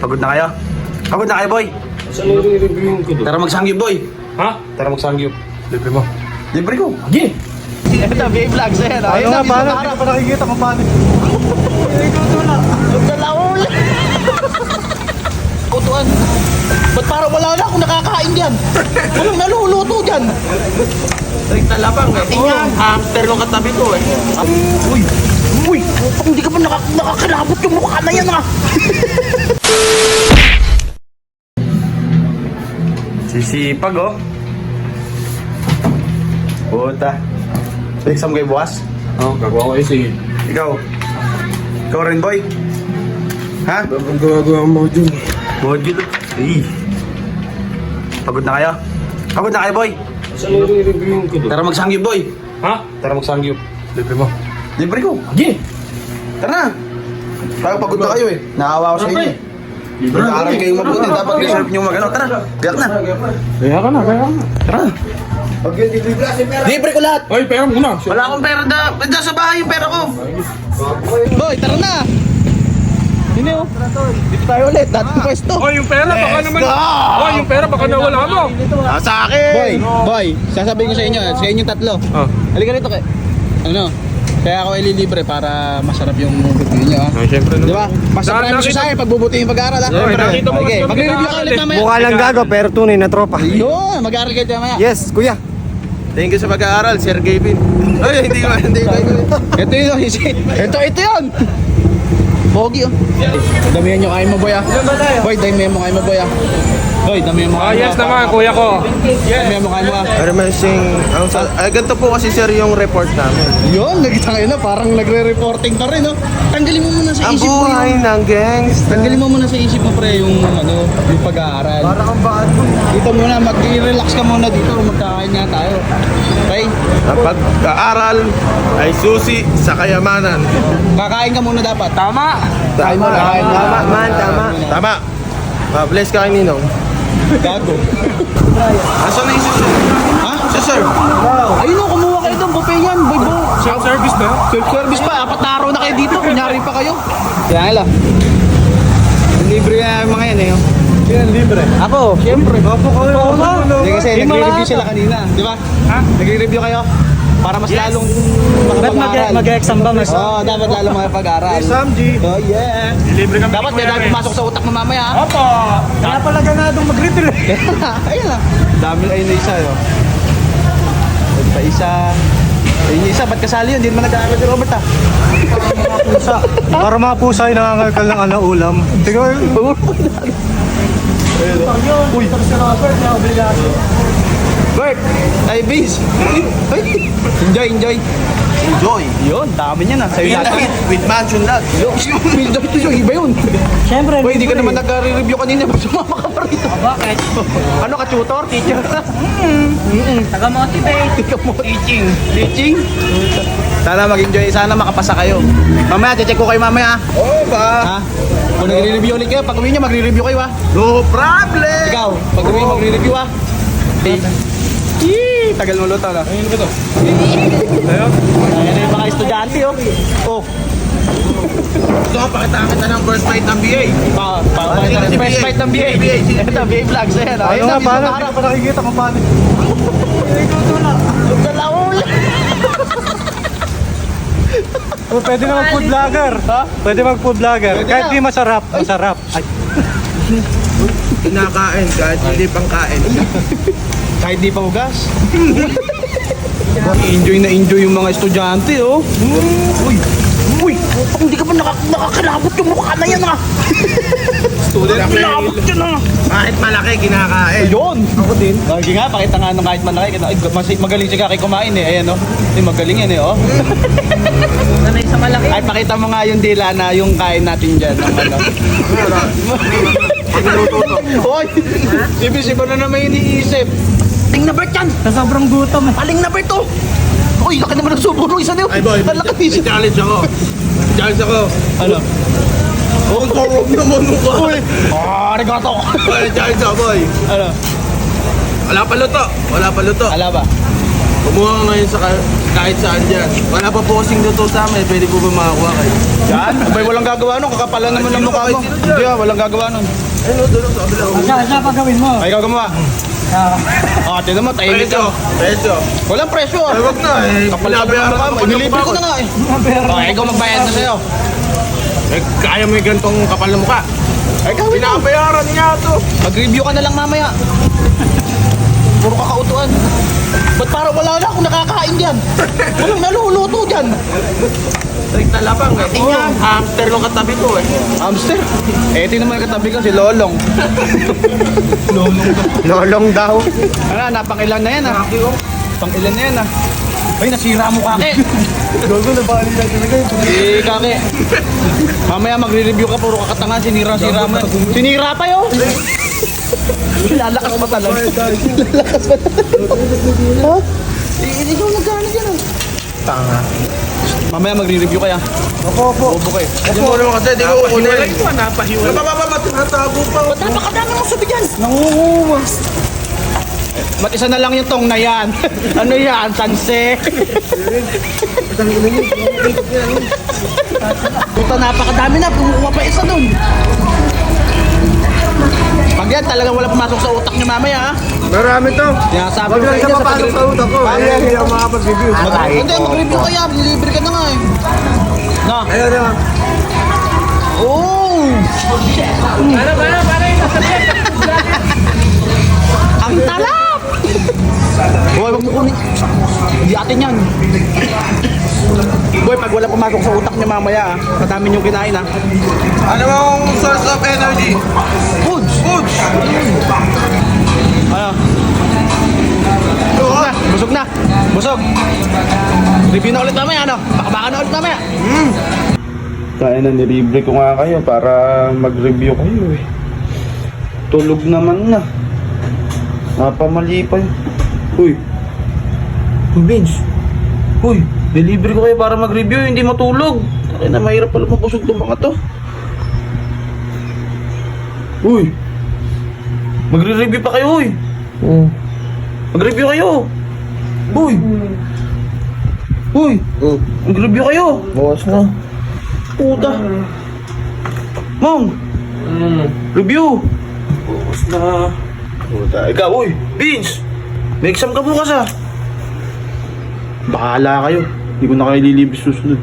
Pagod na kayo? Pagod na kayo, boy? Saan mo i-reviewin ko doon? Tara magsangyup, boy. Ha? Tara magsangyup. Libre mo. Libre ko. Sige! Ito, VA Vlogs, ayan. Ano nga, paano? Hindi pa nakikita kung paano. Dalaul! Kutuan. Ba't parang wala na akong nakakain dyan? Anong naluluto dyan? Ay, talabang eh. Tingnan. After nung katabi ko eh. Uy! Uy! Hindi ka ba nakakalabot yung mukha na yan ah? Sisipag oh. Puta. Exam kayo bukas? Oo, gagawa ko kasi. Ikaw? Ikaw rin, boy? Ha? Gagawa mo dyan. Module. Ay. Pagod na kayo? Pagod na kayo, boy? Saan mo i-reviewin ko doon? Tara magsangyup, boy. Ha? Tara magsangyup. Libre mo. Libre ko. Sige! Tara na. Parang pagod na kayo eh. Naawa ko sa inyo eh. Libre Mag-aaral kayong mabuti. Dapat reserve nyo mag-ano. Tara. Gayak na. Kaya ka na. Tara. Libre ko lahat. Ay, pera muna. Wala akong pera na. Nandyan sa bahay yung pera ko. Boy, tara na. Hindi oh. Dito tayo ulit. Dating pwesto. Oh, yung pera baka Let's naman. go! Oh, yung pera baka nawala mo. Sa akin. Boy, sasabihin ko sa inyo. Sa inyong tatlo. Oh. Halika rito kay. Ano? Kaya ako ililibre para masarap yung review niyo ha. Ay, syempre. Di ba? Masarap yung sa akin pag bubutihin pag-aaral ha. Siyempre. Okay, magre-review ka ulit mamaya. Mukha lang gago pero tunay na tropa. Yun, mag-aaral kayo mamaya. Yes, kuya. Thank you sa pag-aaral, Sir Gavin. Ay, hindi ko. Ito yun, ito yun. Pogi oh. Damihan nyo kain mo boy ah. Boy, damihan mo kain mo boy ah. Boy, damihan mo Ah, kain mo. yes naman, kuya ko. Damihan mo kain mo ah. Pero may ganito po kasi sir yung report namin. Yun, nagita ngayon na parang nagre-reporting pa rin oh. Tanggalin mo muna sa Ang isip mo buhay yung... ng gangster. Tanggalin mo muna sa isip mo pre yung ano, yung pag-aaral. Para kang baan mo. Dito muna, mag-relax ka muna dito, magkakain nga tayo. Okay? Ang pag-aaral ay susi sa kayamanan. Kakain ka muna dapat. Tama. Kain mo na, kain mo. Tama, man, tama. Tama. Bless ka kay Ninong. Gago. Asan na yung sir? Ha? Si sir. Ayun o, kumuha kayo doon, buffet yan, boy bo. Self-service na. Self-service pa, 4 na araw na kayo dito, kunyari pa kayo. Kaya nga lang. Libre na yung mga yan eh. Yan, libre. Ako, siyempre. Opo kayo. Hindi kasi nagre-review sila kanina, di ba? Ha? Nagre-review kayo? Para mas lalong makapag-aral. Mag-exam ba mas? Oo, dapat lalong makapag-aral. Sam G. Oh yeah. Libre kami. Dapat may dahil pumasok sa utak mo mamaya ha. Opo. Kaya pala ganadong mag-retire. Ayun lang. Dami ayun na isa yo. Ayun pa isa. Ayun yung isa, ba't kasali yun? Hindi naman nag-aaral si Robert ah. Pusa. Para mga pusa ay nangangalkal ng ulam. Tingnan mo. Uy. Bert! Ay, Biz! Enjoy, enjoy! Enjoy! Yun, dami niya na. Sa'yo lahat. With mansion lot. Enjoy to yung iba yun. Siyempre, Uy, hindi ka naman nag-review kanina. Ba't sumama ka pa rito? Bakit? Ano ka, tutor? Teacher? Taga-motivate. Teaching. Teaching? Sana mag-enjoy. Sana makapasa kayo. Mamaya, check ko kayo mamaya. Oo ba? Ha? Kung nagre-review ulit kayo, pag uwi niya, magre-review kayo ha. No problem. Ikaw, pag uwi, magre-review ha. Yee! Tagal mo luto na. Ayun ba to? Ayan yung mga estudyante oh. Oh. Gusto ko pakita kita ng first fight ng BA. First fight ng BA. Ito, BA Vlogs. Ayan, Ano nga, paano? Hindi pa nakikita kung paano. Dalaul! Pwede naman food vlogger. Ha? Pwede mag-food vlogger. Pwede Kahit na. di masarap, masarap. Ay. Kinakain kahit hindi pang kain. Kahit di pa hugas. Enjoy na enjoy yung mga estudyante oh. Uy! Uy! Hindi ka ba nakakalabot yung mukha na yan ah? Student Kalabot yun ah! Kahit malaki, kinakain. Ayun! Ako din. Lagi nga, pakita nga nung kahit malaki. Ay, magaling si Kaki kumain eh. Ayan, oh. Ay, magaling yan eh, oh. Sanay sa malaki. Ay, pakita mo nga yung dila na yung kain natin dyan. Ng ano. Hoy! Sipisipa na naman iniisip. Aling na Bert yan! Sa sobrang gutom. Aling na Bert oh! Uy, laki naman ng subo nung isa na yun. Ay boy, Malaki may challenge ako. Challenge ako. Ano? Oh, korog naman nung ko. Uy! Arigato! Challenge ako boy. Ano? Wala pa luto. Wala pa luto. Ala ba? Kumuha ka ngayon sa kahit saan dyan. Wala pa po kasing luto sa amin. Pwede po ba makakuha kayo? Yan? Abay, walang gagawa nun. Kakapalan naman ng mukha mo. Hindi walang gagawa nun. Ayun, doon sa kabila. Sa pagawin mo. Ay, ikaw gumawa. Tignan mo, tahimik ka. Presyo. Walang presyo ah. Ay, wag na eh. Kapalabayan ka mo. Inilibre ko na nga eh. Ikaw magbayad na sa'yo. Eh, kaya mo yung gantong kapal na mukha. Ay, gawin mo. Pinabayaran niya to. Mag-review ka na lang mamaya. Puro kakautuan. Ba't parang wala na akong nakakain dyan? Walang naluluto dyan. Ay, talapang eh. Hamster nung katabi ko eh. Hamster? Eh, ito naman yung katabi ko, si Lolong. Lolong daw. Ano, napangilan na yan ah. Pangilan na yan ah. Ay, nasira mo kake. Gogo, nabali na talaga. Eh, kake. Mamaya magre-review ka, puro kakatanga, sinira-sira mo. Sinira pa yun. Lalakas pa talaga. Lalakas pa talaga. Ha? Ikaw nagkano dyan ah. Tanga. Mamaya magre-review kaya. Opo. Bobo kayo. Kasi mo naman kasi, di ko kukunin. Napahiwalay. Napapapatago pa. Ba't napakadami mong sabi dyan? Nangungumas. Ba't isa na lang yung tong na yan? Ano yan? Sanse? Puta, napakadami na. Pumukuha pa isa dun. Pag yan, talagang wala pumasok sa utak niyo mamaya ha. Marami to. Sinasabi ko kayo sa pag- utak ko. Kaya hindi ako makapag-review. Hindi, mag-review kaya. Libre ka na nga eh. No? Ayun na. Oh! Ang talap! Boy, wag mo kunin. Hindi atin yan. Boy, pag wala pumasok sa utak niya mamaya, madami yung kinain ha. Ano mong source of energy? Foods! Foods! Ano? Busog na! Busog! Review na ulit mamaya, ano? Baka na ulit mamaya. Kaya na nilibre ko nga kayo para mag-review kayo eh. Tulog naman na. Napamali pa yun. Uy. Uy, Vince. Uy, nilibre ko kayo para mag-review, hindi matulog. Kaya na mahirap pala mabusog itong mga to. Uy. Magre-review pa kayo, uy. Mag-review kayo. Uy. Uy. Mag-review kayo. Bawas na. Puta. Mom. Review. Bawas na. Puta. Ikaw, uy. Vince. May exam ka bukas ah. Bahala kayo. Hindi ko na kayo lilibis susunod.